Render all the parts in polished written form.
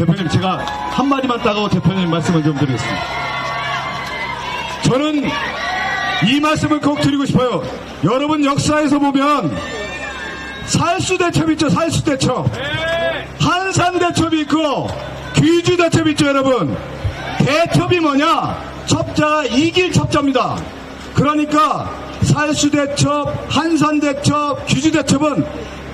대표님, 제가 한마디만 따가고 대표님 말씀을 좀 드리겠습니다. 저는 이 말씀을 꼭 드리고 싶어요. 여러분, 역사에서 보면 살수대첩 있죠. 살수대첩. 한산대첩이 있고 귀주대첩이 있죠. 여러분, 대첩이 뭐냐? 첩자가 이길 첩자입니다. 그러니까 살수대첩, 한산대첩, 귀주대첩은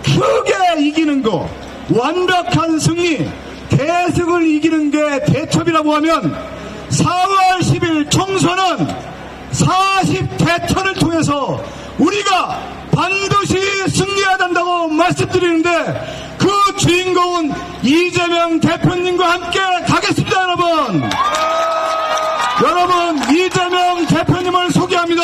크게 이기는 거, 완벽한 승리, 대승을 이기는 게 대첩이라고 하면 4월 10일 총선은 40대천을 통해서 우리가 반드시 승리해야 된다고 말씀드리는데, 그 주인공은 이재명 대표님과 함께 가겠습니다. 여러분, 이재명 대표님을 소개합니다.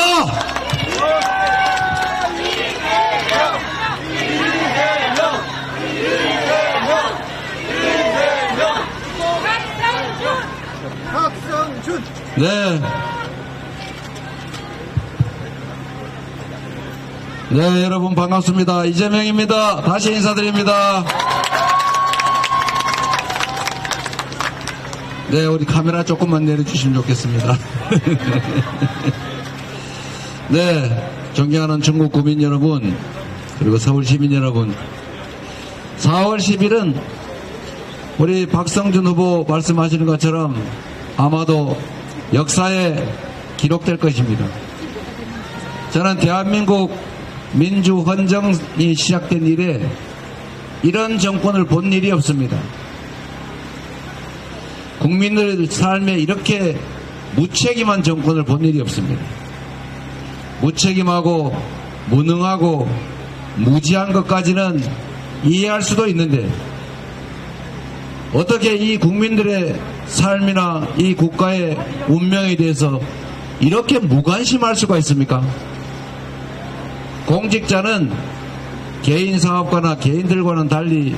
박성준. 네. 네, 여러분 반갑습니다. 이재명입니다. 다시 인사드립니다. 네, 우리 카메라 조금만 내려주시면 좋겠습니다. 네, 존경하는 중국 국민 여러분, 그리고 서울 시민 여러분, 4월 10일은 우리 박성준 후보 말씀하시는 것처럼 아마도 역사에 기록될 것입니다. 저는 대한민국 민주헌정이 시작된 이래 이런 정권을 본 일이 없습니다. 국민들 삶에 이렇게 무책임한 정권을 본 일이 없습니다. 무책임하고 무능하고 무지한 것까지는 이해할 수도 있는데, 어떻게 이 국민들의 삶이나 이 국가의 운명에 대해서 이렇게 무관심할 수가 있습니까? 공직자는 개인 사업가나 개인들과는 달리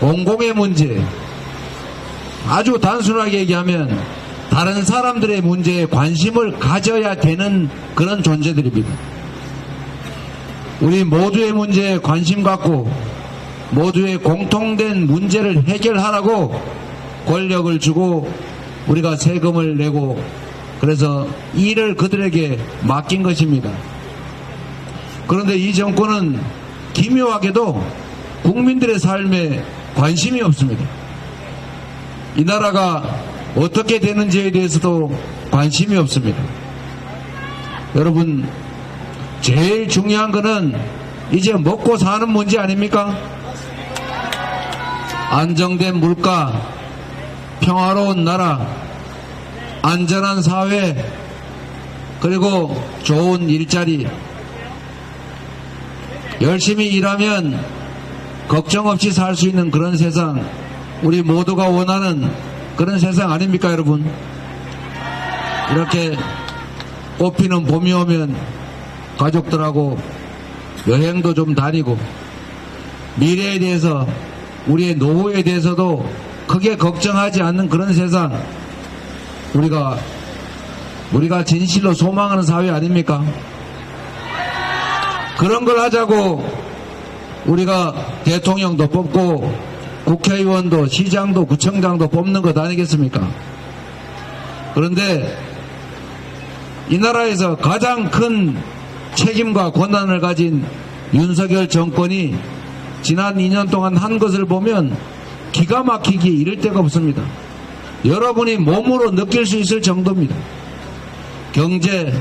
공공의 문제, 아주 단순하게 얘기하면 다른 사람들의 문제에 관심을 가져야 되는 그런 존재들입니다. 우리 모두의 문제에 관심 갖고 모두의 공통된 문제를 해결하라고 권력을 주고 우리가 세금을 내고, 그래서 일을 그들에게 맡긴 것입니다. 그런데 이 정권은 기묘하게도 국민들의 삶에 관심이 없습니다. 이 나라가 어떻게 되는지에 대해서도 관심이 없습니다. 여러분, 제일 중요한 거는 이제 먹고 사는 문제 아닙니까? 안정된 물가, 평화로운 나라, 안전한 사회, 그리고 좋은 일자리, 열심히 일하면 걱정 없이 살 수 있는 그런 세상, 우리 모두가 원하는 그런 세상 아닙니까, 여러분? 이렇게 꽃피는 봄이 오면 가족들하고 여행도 좀 다니고, 미래에 대해서, 우리의 노후에 대해서도 크게 걱정하지 않는 그런 세상, 우리가 진실로 소망하는 사회 아닙니까? 그런 걸 하자고 우리가 대통령도 뽑고 국회의원도 시장도 구청장도 뽑는 것 아니겠습니까? 그런데 이 나라에서 가장 큰 책임과 권한을 가진 윤석열 정권이 지난 2년 동안 한 것을 보면 기가 막히기 이를 데가 없습니다. 여러분이 몸으로 느낄 수 있을 정도입니다. 경제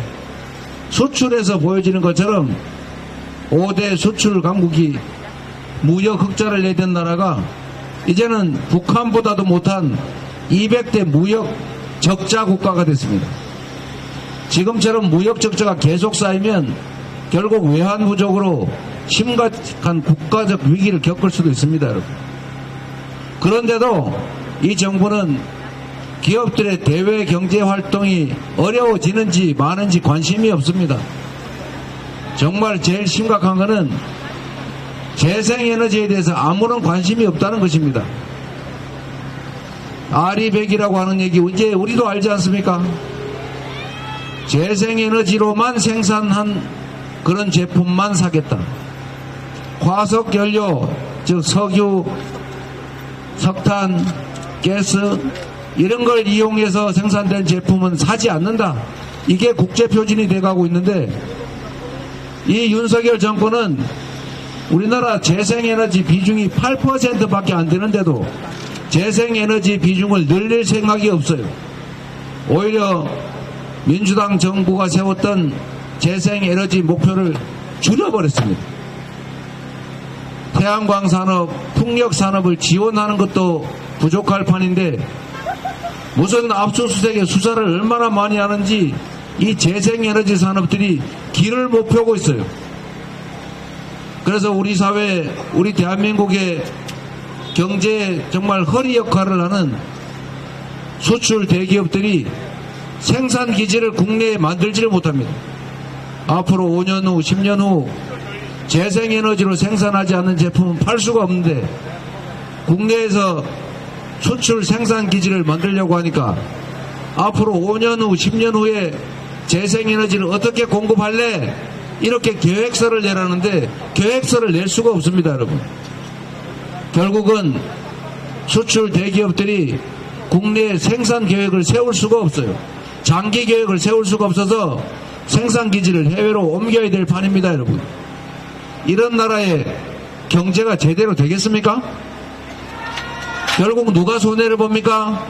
수출에서 보여지는 것처럼 5대 수출 강국이 무역 흑자를 내던 나라가 이제는 북한보다도 못한 200대 무역 적자 국가가 됐습니다. 지금처럼 무역 적자가 계속 쌓이면 결국 외환 부족으로 심각한 국가적 위기를 겪을 수도 있습니다, 여러분. 그런데도 이 정부는 기업들의 대외 경제 활동이 어려워지는지 많은지 관심이 없습니다. 정말 제일 심각한 것은 재생에너지에 대해서 아무런 관심이 없다는 것입니다. 아리백이라고 하는 얘기 이제 우리도 알지 않습니까? 재생에너지로만 생산한 그런 제품만 사겠다. 화석연료, 즉 석유, 석탄, 가스 이런 걸 이용해서 생산된 제품은 사지 않는다. 이게 국제 표준이 돼가고 있는데 이 윤석열 정권은 우리나라 재생에너지 비중이 8%밖에 안 되는데도 재생에너지 비중을 늘릴 생각이 없어요. 오히려 민주당 정부가 세웠던 재생에너지 목표를 줄여버렸습니다. 태양광 산업, 풍력 산업을 지원하는 것도 부족할 판인데 무슨 압수수색에 수사를 얼마나 많이 하는지 이 재생에너지 산업들이 길을 못 펴고 있어요. 그래서 우리 사회, 우리 대한민국의 경제에 정말 허리 역할을 하는 수출 대기업들이 생산 기지를 국내에 만들지를 못합니다. 앞으로 5년 후, 10년 후 재생에너지로 생산하지 않는 제품은 팔 수가 없는데 국내에서 수출 생산 기지를 만들려고 하니까 앞으로 5년 후, 10년 후에 재생에너지를 어떻게 공급할래? 이렇게 계획서를 내라는데 계획서를 낼 수가 없습니다, 여러분. 결국은 수출 대기업들이 국내 생산 계획을 세울 수가 없어요. 장기 계획을 세울 수가 없어서 생산 기지를 해외로 옮겨야 될 판입니다, 여러분. 이런 나라의 경제가 제대로 되겠습니까? 결국 누가 손해를 봅니까?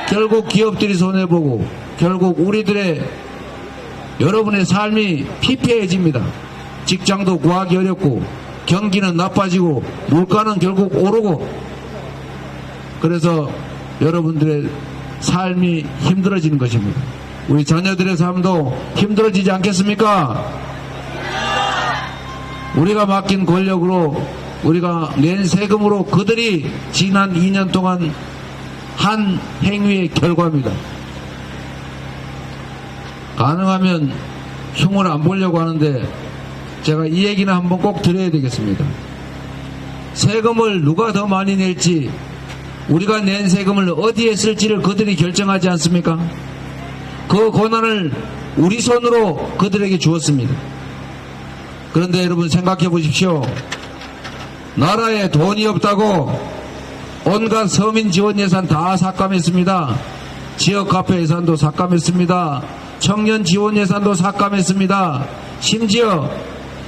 결국 기업들이 손해보고 결국 우리들의 여러분의 삶이 피폐해집니다. 직장도 구하기 어렵고 경기는 나빠지고 물가는 결국 오르고 그래서 여러분들의 삶이 힘들어지는 것입니다. 우리 자녀들의 삶도 힘들어지지 않겠습니까? 우리가 맡긴 권력으로 우리가 낸 세금으로 그들이 지난 2년 동안 한 행위의 결과입니다. 가능하면 흉을 안 보려고 하는데 제가 이 얘기는 한번 꼭 드려야 되겠습니다. 세금을 누가 더 많이 낼지 우리가 낸 세금을 어디에 쓸지를 그들이 결정하지 않습니까? 그 권한을 우리 손으로 그들에게 주었습니다. 그런데 여러분 생각해 보십시오. 나라에 돈이 없다고 온갖 서민 지원 예산 다 삭감했습니다. 지역 카페 예산도 삭감했습니다. 청년 지원 예산도 삭감했습니다. 심지어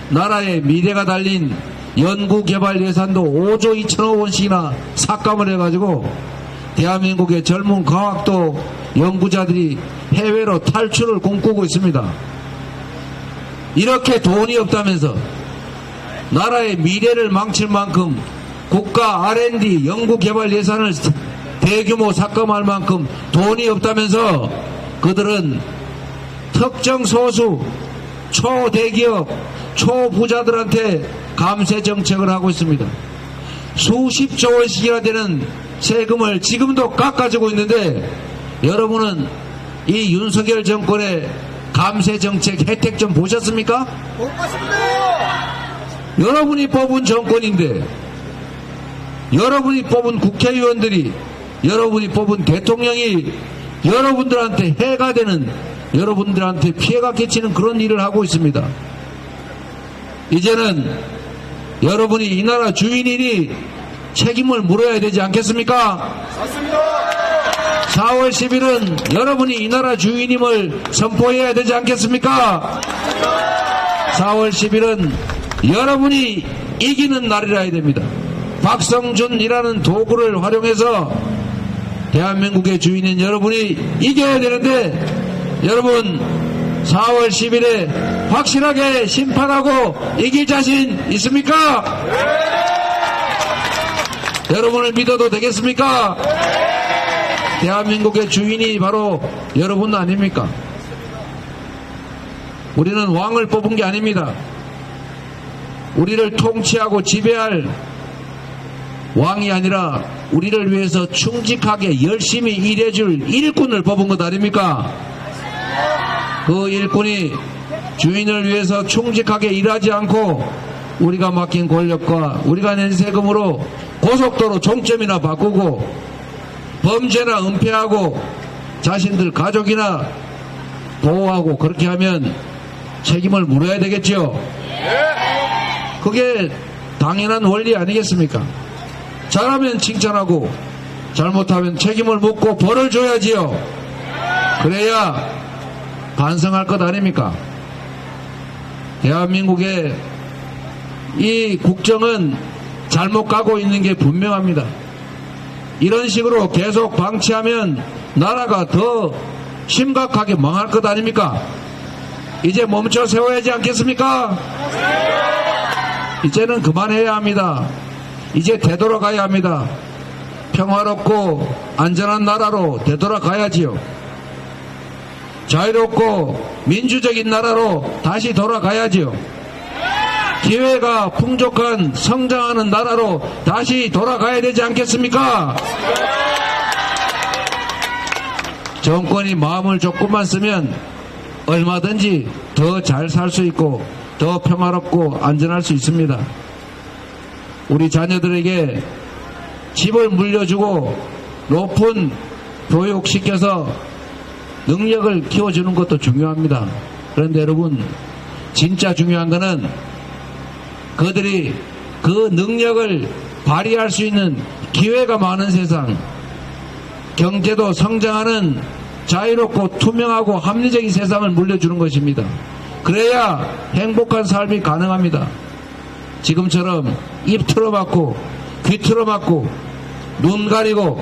나라의 미래가 달린 연구개발 예산도 5조 2천억 원씩이나 삭감을 해가지고 대한민국의 젊은 과학도 연구자들이 해외로 탈출을 꿈꾸고 있습니다. 이렇게 돈이 없다면서 나라의 미래를 망칠 만큼 국가 R&D 연구개발 예산을 대규모 삭감할 만큼 돈이 없다면서 그들은 특정 소수 초대기업 초부자들한테 감세 정책을 하고 있습니다. 수십조 원씩이나 되는 세금을 지금도 깎아주고 있는데 여러분은 이 윤석열 정권의 감세 정책 혜택 좀 보셨습니까? 못 봤습니다. 여러분이 뽑은 정권인데 여러분이 뽑은 국회의원들이 여러분이 뽑은 대통령이 여러분들한테 해가 되는 여러분들한테 피해가 끼치는 그런 일을 하고 있습니다. 이제는 여러분이 이 나라 주인이니 책임을 물어야 되지 않겠습니까? 맞습니다. 4월 10일은 여러분이 이 나라 주인임을 선포해야 되지 않겠습니까? 4월 10일은 여러분이 이기는 날이라 해야 됩니다. 박성준이라는 도구를 활용해서 대한민국의 주인인 여러분이 이겨야 되는데 여러분 4월 10일에 확실하게 심판하고 이길 자신 있습니까? 여러분을 믿어도 되겠습니까? 대한민국의 주인이 바로 여러분 아닙니까? 우리는 왕을 뽑은 게 아닙니다. 우리를 통치하고 지배할 왕이 아니라 우리를 위해서 충직하게 열심히 일해줄 일꾼을 뽑은 것 아닙니까? 그 일꾼이 주인을 위해서 충직하게 일하지 않고 우리가 맡긴 권력과 우리가 낸 세금으로 고속도로 종점이나 바꾸고 범죄나 은폐하고 자신들 가족이나 보호하고 그렇게 하면 책임을 물어야 되겠죠. 그게 당연한 원리 아니겠습니까? 잘하면 칭찬하고 잘못하면 책임을 묻고 벌을 줘야지요. 그래야 반성할 것 아닙니까? 대한민국의 이 국정은 잘못 가고 있는 게 분명합니다. 이런 식으로 계속 방치하면 나라가 더 심각하게 망할 것 아닙니까? 이제 멈춰 세워야 하지 않겠습니까? 이제는 그만해야 합니다. 이제 되돌아가야 합니다. 평화롭고 안전한 나라로 되돌아가야지요. 자유롭고 민주적인 나라로 다시 돌아가야지요. 기회가 풍족한 성장하는 나라로 다시 돌아가야 되지 않겠습니까? 정권이 마음을 조금만 쓰면 얼마든지 더 잘 살 수 있고 더 평화롭고 안전할 수 있습니다. 우리 자녀들에게 집을 물려주고 높은 교육시켜서 능력을 키워주는 것도 중요합니다. 그런데 여러분, 진짜 중요한 것은 그들이 그 능력을 발휘할 수 있는 기회가 많은 세상, 경제도 성장하는 자유롭고 투명하고 합리적인 세상을 물려주는 것입니다. 그래야 행복한 삶이 가능합니다. 지금처럼 입 틀어막고 귀 틀어막고 눈 가리고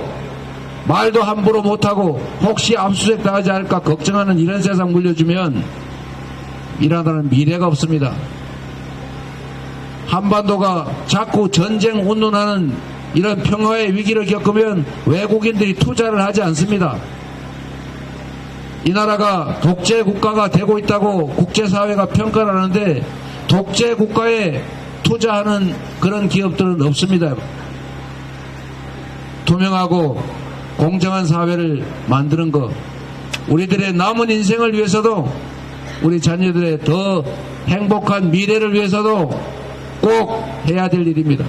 말도 함부로 못하고 혹시 압수수색 당하지 않을까 걱정하는 이런 세상 물려주면 이 나라는 미래가 없습니다. 한반도가 자꾸 전쟁 운운하는 이런 평화의 위기를 겪으면 외국인들이 투자를 하지 않습니다. 이 나라가 독재 국가가 되고 있다고 국제사회가 평가를 하는데 독재 국가에 투자하는 그런 기업들은 없습니다. 투명하고 공정한 사회를 만드는 것, 우리들의 남은 인생을 위해서도 우리 자녀들의 더 행복한 미래를 위해서도 꼭 해야 될 일입니다.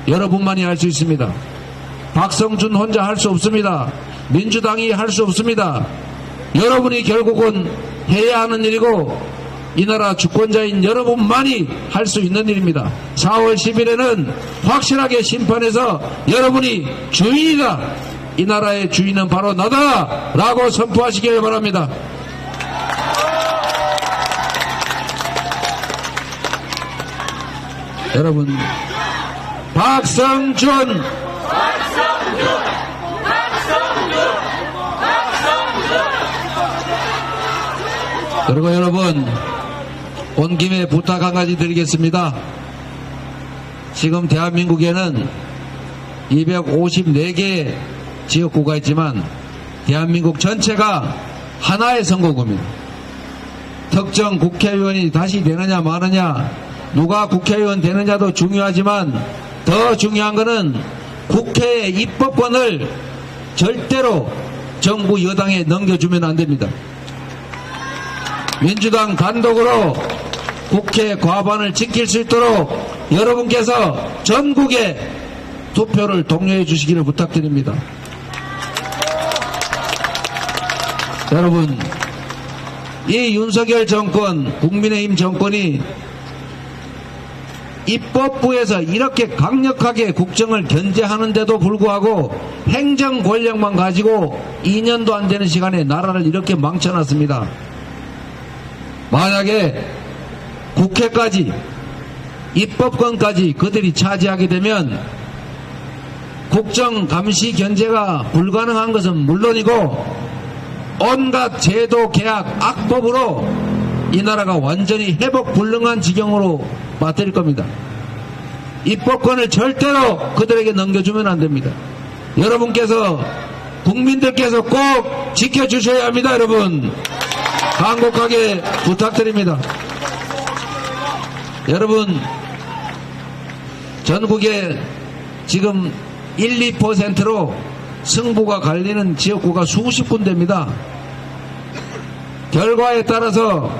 여러분만이 할 수 있습니다. 박성준 혼자 할 수 없습니다. 민주당이 할 수 없습니다. 여러분이 결국은 해야 하는 일이고 이 나라 주권자인 여러분만이 할 수 있는 일입니다. 4월 10일에는 확실하게 심판해서 여러분이 주인이다, 이 나라의 주인은 바로 나다 라고 선포하시길 바랍니다. 여러분, 박성준 그리고 여러분, 온 김에 부탁 한 가지 드리겠습니다. 지금 대한민국에는 254개의 지역구가 있지만 대한민국 전체가 하나의 선거구입니다. 특정 국회의원이 다시 되느냐 마느냐, 누가 국회의원 되느냐도 중요하지만 더 중요한 것은 국회의 입법권을 절대로 정부 여당에 넘겨주면 안 됩니다. 민주당 단독으로 국회 과반을 지킬 수 있도록 여러분께서 전국에 투표를 독려해 주시기를 부탁드립니다. 여러분, 이 윤석열 정권, 국민의힘 정권이 입법부에서 이렇게 강력하게 국정을 견제하는데도 불구하고 행정 권력만 가지고 2년도 안 되는 시간에 나라를 이렇게 망쳐놨습니다. 만약에 국회까지, 입법권까지 그들이 차지하게 되면 국정 감시 견제가 불가능한 것은 물론이고 온갖 제도 계약 악법으로 이 나라가 완전히 회복 불능한 지경으로 맞들일 겁니다. 입법권을 절대로 그들에게 넘겨주면 안 됩니다. 여러분께서, 국민들께서 꼭 지켜주셔야 합니다. 여러분, 간곡하게 부탁드립니다. 여러분, 전국에 지금 1, 2%로 승부가 갈리는 지역구가 수십 군데입니다. 결과에 따라서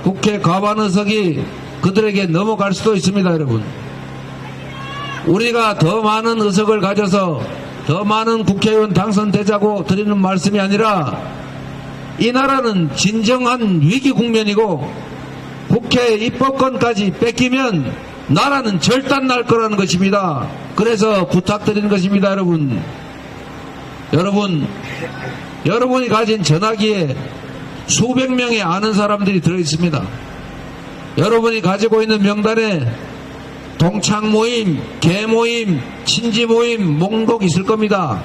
국회 과반 의석이 그들에게 넘어갈 수도 있습니다. 여러분, 우리가 더 많은 의석을 가져서 더 많은 국회의원 당선되자고 드리는 말씀이 아니라 이 나라는 진정한 위기 국면이고 국회 입법권까지 뺏기면 나라는 절단 날 거라는 것입니다. 그래서 부탁드리는 것입니다. 여러분, 여러분이 가진 전화기에 수백 명의 아는 사람들이 들어있습니다. 여러분이 가지고 있는 명단에 동창 모임, 개 모임, 친지 모임, 목록 있을 겁니다.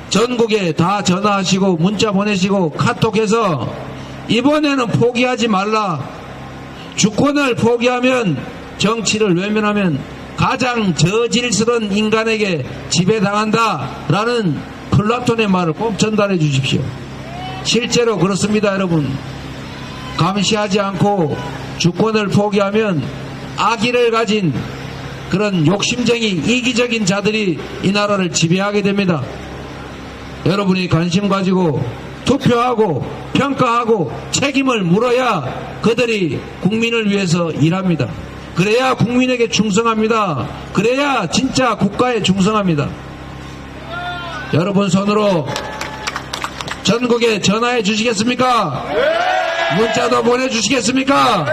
전국에 다 전화하시고 문자 보내시고 카톡해서 이번에는 포기하지 말라. 주권을 포기하면, 정치를 외면하면 가장 저질스러운 인간에게 지배당한다 라는 플라톤의 말을 꼭 전달해 주십시오. 실제로 그렇습니다. 여러분, 감시하지 않고 주권을 포기하면 악의를 가진 그런 욕심쟁이 이기적인 자들이 이 나라를 지배하게 됩니다. 여러분이 관심 가지고 투표하고 평가하고 책임을 물어야 그들이 국민을 위해서 일합니다. 그래야 국민에게 충성합니다. 그래야 진짜 국가에 충성합니다. 여러분 손으로 전국에 전화해 주시겠습니까? 문자도 보내주시겠습니까?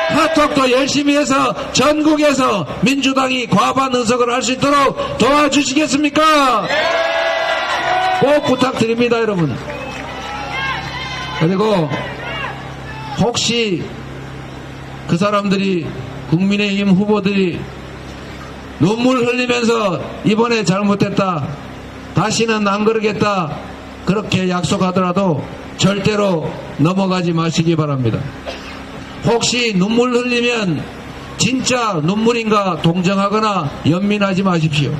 카톡도 열심히 해서 전국에서 민주당이 과반 의석을 할 수 있도록 도와주시겠습니까? 꼭 부탁드립니다, 여러분. 그리고 혹시 그 사람들이, 국민의힘 후보들이 눈물 흘리면서 이번에 잘못했다, 다시는 안 그러겠다, 그렇게 약속하더라도 절대로 넘어가지 마시기 바랍니다. 혹시 눈물 흘리면 진짜 눈물인가 동정하거나 연민하지 마십시오.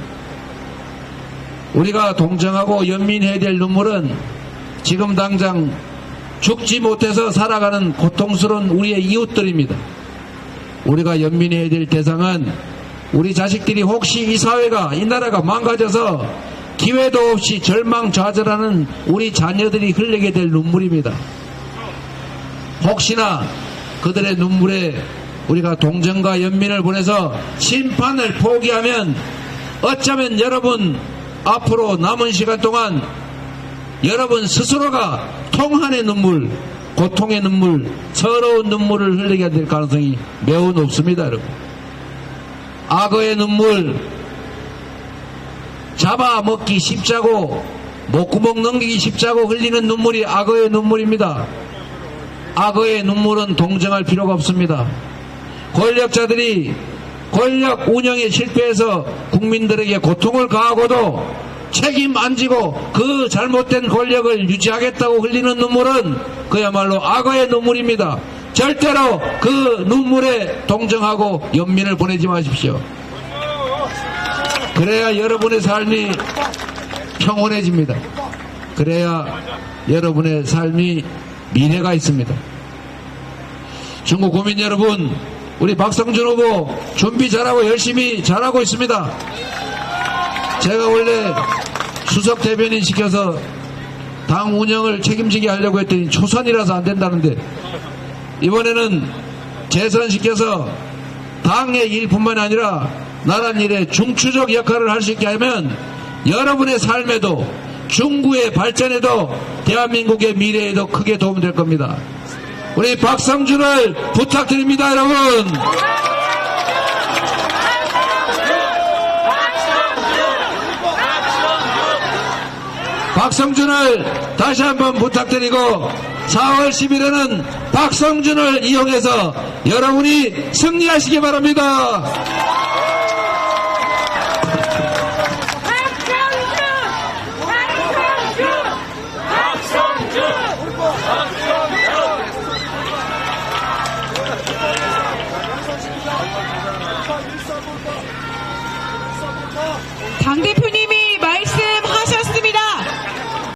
우리가 동정하고 연민해야 될 눈물은 지금 당장 죽지 못해서 살아가는 고통스러운 우리의 이웃들입니다. 우리가 연민해야 될 대상은 우리 자식들이 혹시 이 사회가, 이 나라가 망가져서 기회도 없이 절망좌절하는 우리 자녀들이 흘리게 될 눈물입니다. 혹시나 그들의 눈물에 우리가 동정과 연민을 보내서 심판을 포기하면 어쩌면 여러분 앞으로 남은 시간 동안 여러분 스스로가 통한의 눈물, 고통의 눈물, 서러운 눈물을 흘리게 될 가능성이 매우 높습니다. 여러분, 악어의 눈물, 잡아먹기 쉽자고 목구멍 넘기기 쉽자고 흘리는 눈물이 악어의 눈물입니다. 악어의 눈물은 동정할 필요가 없습니다. 권력자들이 권력 운영에 실패해서 국민들에게 고통을 가하고도 책임 안 지고 그 잘못된 권력을 유지하겠다고 흘리는 눈물은 그야말로 악어의 눈물입니다. 절대로 그 눈물에 동정하고 연민을 보내지 마십시오. 그래야 여러분의 삶이 평온해집니다. 그래야 여러분의 삶이 미래가 있습니다. 중국 국민 여러분, 우리 박성준 후보 준비 잘하고 열심히 잘하고 있습니다. 제가 원래 수석 대변인 시켜서 당 운영을 책임지게 하려고 했더니 초선이라서 안 된다는데, 이번에는 재선시켜서 당의 일뿐만 아니라 나라 일의 중추적 역할을 할 수 있게 하면 여러분의 삶에도, 중구의 발전에도, 대한민국의 미래에도 크게 도움될 겁니다. 우리 박성준을 부탁드립니다, 여러분. 박성준을 다시 한번 부탁드리고 4월 10일에는 박성준을 이용해서 여러분이 승리하시기 바랍니다. 당대표님